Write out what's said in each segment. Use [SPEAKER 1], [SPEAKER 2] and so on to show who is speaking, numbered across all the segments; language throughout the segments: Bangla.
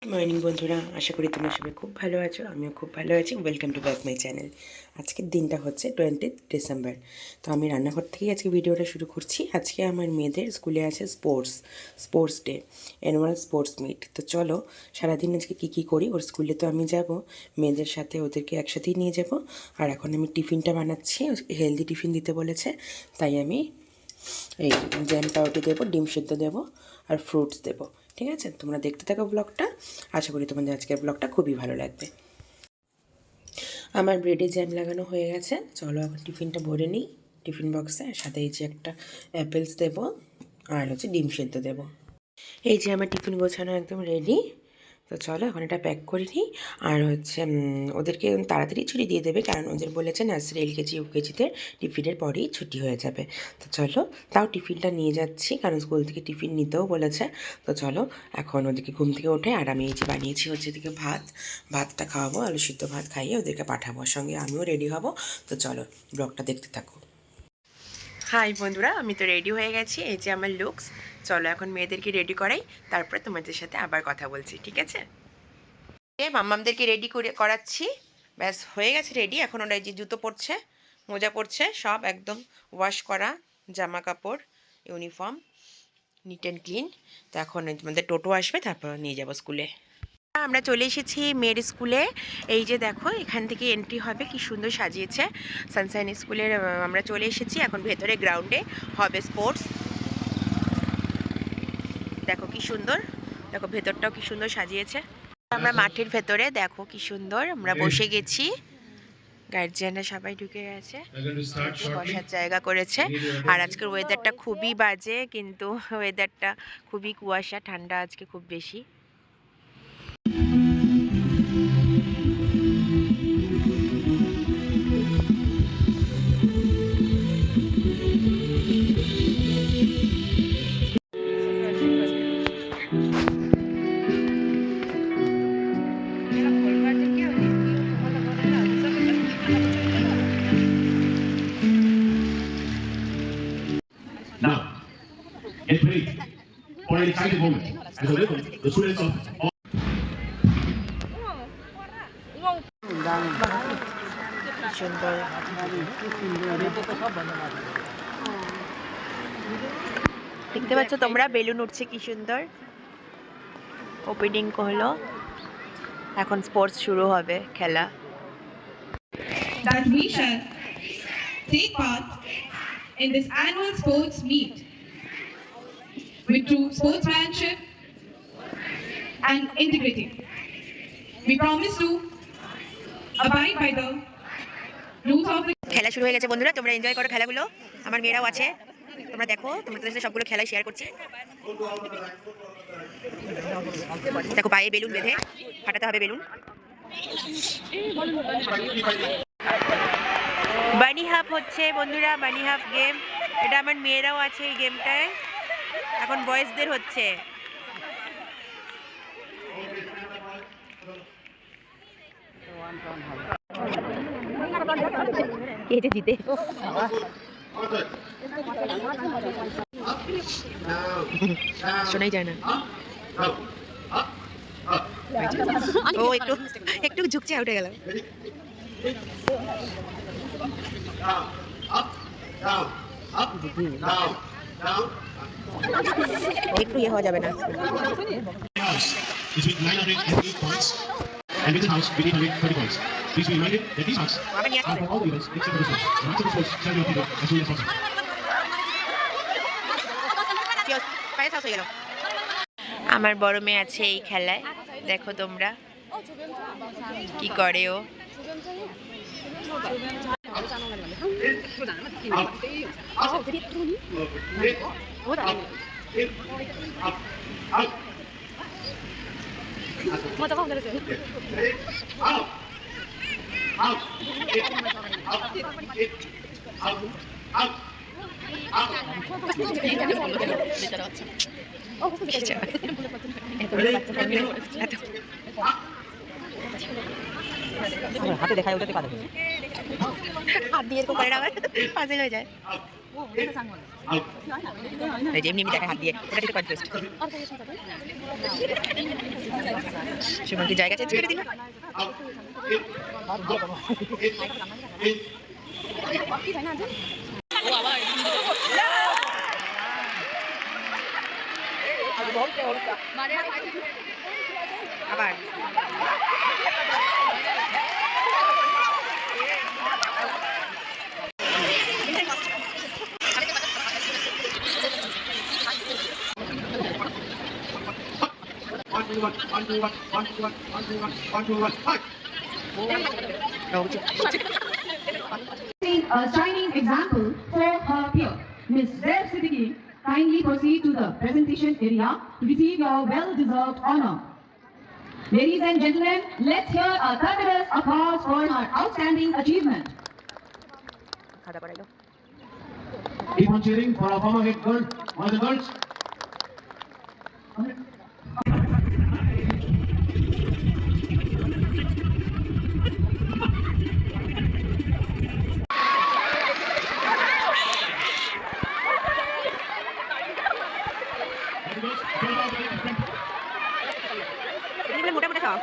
[SPEAKER 1] মর্নিং বন্ধুরা, আশা করি তোমরা সবাই খুব ভালো আছো। আমিও খুব ভালো আছি। Welcome to back my channel. আজকের দিনটা হচ্ছে 20 ডিসেম্বর। তো আমি রান্নাঘর থেকেই আজকে ভিডিওটা শুরু করছি। আজকে আমার মেয়েদের স্কুলে আছে sports day, annual sports meet. তো চলো সারাদিন আজকে কী করি। ওর স্কুলে তো আমি যাব, মেয়েদের সাথে ওদেরকে একসাথেই নিয়ে যাব। আর এখন আমি টিফিনটা বানাচ্ছি, হেলদি টিফিন দিতে বলেছে। তাই আমি এই জ্যাম পাউরুটি দেবো, ডিম সিদ্ধ দেবো আর ফ্রুটস দেবো। ঠিক আছে, তোমরা দেখতে থাকো ব্লগটা। আশা করি তোমাদের আজকের ব্লগটা খুবই ভালো লাগবে। আমার ব্রেডে জ্যাম লাগানো হয়ে গেছে। চলো এখন টিফিনটা ভরে নিই টিফিন বক্সে। সাথে এই যে একটা অ্যাপেলস দেবো আর হচ্ছে ডিম সিদ্ধ দেবো। এই যে আমার টিফিন গোছানো একদম রেডি। তো চলো এখন এটা প্যাক করে নিই। আর হচ্ছে ওদেরকে তাড়াতাড়ি ছুটি দিয়ে দেবে, কারণ ওদের বলেছে নার্সারি এলকেজি ইউকেজিতে টিফিনের পরেই ছুটি হয়ে যাবে। তো চলো, তাও টিফিনটা নিয়ে যাচ্ছি, কারণ স্কুল থেকে টিফিন নিতেও বলেছে। তো চলো এখন ওদেরকে ঘুম থেকে ওঠে। আর আমি এই যে বানিয়েছি হচ্ছে এদিকে ভাতটা খাওয়াবো, আলু সিদ্ধ ভাত খাইয়ে ওদেরকে পাঠাবো। সঙ্গে আমিও রেডি হব। তো চলো ব্লগটা দেখতে থাকো। হাই বন্ধুরা, আমি তো রেডি হয়ে গেছি। এই যে আমার লুকস। চলো এখন মেয়েদেরকে রেডি করাই, তারপরে তোমাদের সাথে আবার কথা বলছি, ঠিক আছে? মাম্মামদেরকে রেডি করাচ্ছি। ব্যাস হয়ে গেছে রেডি। এখন ওরা যে জুতো পরছে, মোজা পরছে, সব একদম ওয়াশ করা জামা কাপড়, ইউনিফর্ম নিট অ্যান্ড ক্লিন। তো এখন তোমাদের টোটো আসবে, তারপর নিয়ে যাব স্কুলে। আমরা চলে এসেছি মেয়ের স্কুলে। এই যে দেখো, এখান থেকে এন্ট্রি হবে। কি সুন্দর সাজিয়েছে সানশাইন স্কুলের। আমরা চলে এসেছি এখন ভেতরে গ্রাউন্ডে হবে স্পোর্টস। দেখো কি সুন্দর, দেখো ভেতরটাও কি সুন্দর সাজিয়েছে। আমরা মাঠের ভেতরে, দেখো কি সুন্দর আমরা বসে গেছি। গার্জিয়ানরা সবাই ঢুকে গেছে, বসার জায়গা করেছে। আর আজকের ওয়েদারটা খুবই বাজে, কিন্তু ওয়েদারটা খুবই কুয়াশা, ঠান্ডা আজকে খুব বেশি।
[SPEAKER 2] Now, get ready for an exciting moment as I welcome the students of all.
[SPEAKER 1] সুন্দর দেখতে পাচ্ছ তোমরা, বেলুন উঠছে কি সুন্দর। ওপেনিং হলো, এখন স্পোর্টস শুরু হবে, খেলা।
[SPEAKER 3] That we shall take part in this annual sports meet with true sportsmanship and integrity. We promise to abide by the rules of the
[SPEAKER 1] খেলা শুরু হয়ে গেছে বন্ধুরা, তোমরা এনজয় করো খেলাগুলো। আমার মেয়েরাও আছে, তোমরা দেখো। তোমাদের সাথে সবগুলো খেলা শেয়ার করছি। দেখো পায়ে বেলুন বেঁধে ফাটাতে হবে বেলুন। বানি হাফ হচ্ছে বন্ধুরা, বানি হাফ গেম। এটা আমার মেয়েরাও আছে এই গেমটায়। এখন বয়েজদের হচ্ছে। এটা জিতে শোনাই যায় না। ও একটু একটু ঝুঁকছে, উঠে গেল। একটু ইয়ে হওয়া যাবে না।
[SPEAKER 2] Is with 908 points, and with the house with 830 points. Please be reminded that these marks are for all the events except for this one. The marks of the sports shall be updated as soon as possible.
[SPEAKER 1] আমার বড় মেয়ে আছে এই খেলায়, দেখো তোমরা কি করে ও।
[SPEAKER 4] হাতে দেখায় ওটাতে কাজ
[SPEAKER 1] হাত দিয়ে এরকম করে আবার পাজল হয়ে যায়।
[SPEAKER 2] Out.
[SPEAKER 1] এই যে এমনি এমনি দেখায় হাত দিয়ে, এটা একটু কনফিউজড। সুমন কি জায়গা চেঞ্জ করে দিল?
[SPEAKER 2] Out. In.
[SPEAKER 1] আবার
[SPEAKER 2] One, two, one, one, two, one, one, two, one, one, two, one, one, two, one, fight.
[SPEAKER 3] A shining example for her peer. Ms. Zaid Siddiqui, kindly proceed to the presentation area to receive your well-deserved honor. Ladies and gentlemen, let's hear a thunderous applause for her outstanding achievement.
[SPEAKER 1] খাওয়া করাইলো।
[SPEAKER 2] Keep on cheering for our former head girl, one of the girls.
[SPEAKER 1] এগুলো মোটা মোটা খাওয়া।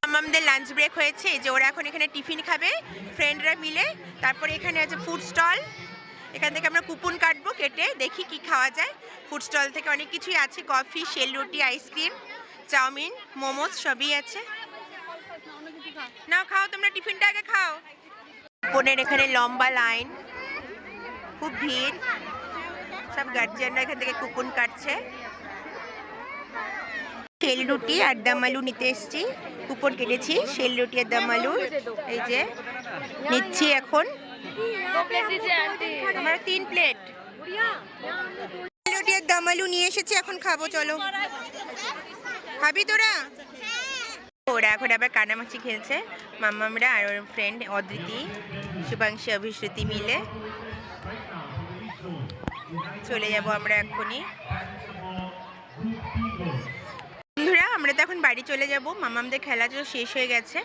[SPEAKER 1] আমাদের লাঞ্চ ব্রেক হয়েছে, এই যে ওরা এখন এখানে টিফিন খাবে ফ্রেন্ডরা মিলে। তারপরে এখানে আছে ফুড স্টল, এখান থেকে আমরা কুপন কাটবো, কেটে দেখি কি খাওয়া যায়। ফুড স্টল থেকে অনেক কিছুই আছে, কফি, শেল রুটি, আইসক্রিম, চাউমিন, মোমোস সবই আছে। নাও খাও, তোমরা টিফিনটা আগে খাও। কুপনের এখানে লম্বা লাইন, খুব ভিড়, সব গার্জিয়ানরা এখান থেকে কুপন কাটছে। শেল রুটি আর দম আলু নিতে এসেছি, কুপন কেটেছি শেল রুটি আর দম আলু, এই যে নিচ্ছি এখন। আমার 3 প্লেট শেল রুটি আর দম আলু নিয়ে এসেছি, এখন খাবো। চলো, খাবি তোরা? ওরা এখন আবার কানামাছি খেলছে, মাম্মামরা আর ওর ফ্রেন্ড অদ্রিতি, শুভাংশী, অভিশ্রুতি মিলে। চলে যাব আমরা এক্ষুনি। বন্ধুরা, আমরা তো এখন বাড়ি চলে যাব, মামামদের খেলা তো শেষ হয়ে গেছে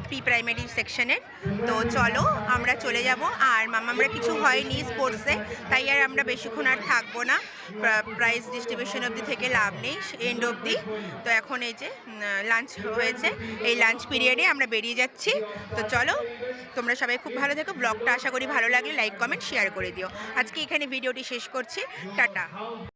[SPEAKER 1] প্রি প্রাইমারি সেকশনের। তো চলো আমরা চলে যাব। আর মামামরা কিছু হয়নি স্পোর্টসে, তাই আর আমরা বেশিক্ষণ আর থাকবো না, প্রাইজ ডিস্ট্রিবিউশন অবধি থেকে লাভ নেই, এন্ড অবধি। তো এখন এই যে লাঞ্চ হয়েছে, এই লাঞ্চ পিরিয়ডে আমরা বেরিয়ে যাচ্ছি। তো চলো, তোমরা সবাই খুব ভালো থেকো। ব্লগটা আশা করি ভালো লাগলে লাইক, কমেন্ট, শেয়ার করে দিও। আজকে এখানে ভিডিওটি শেষ করছি, টাটা।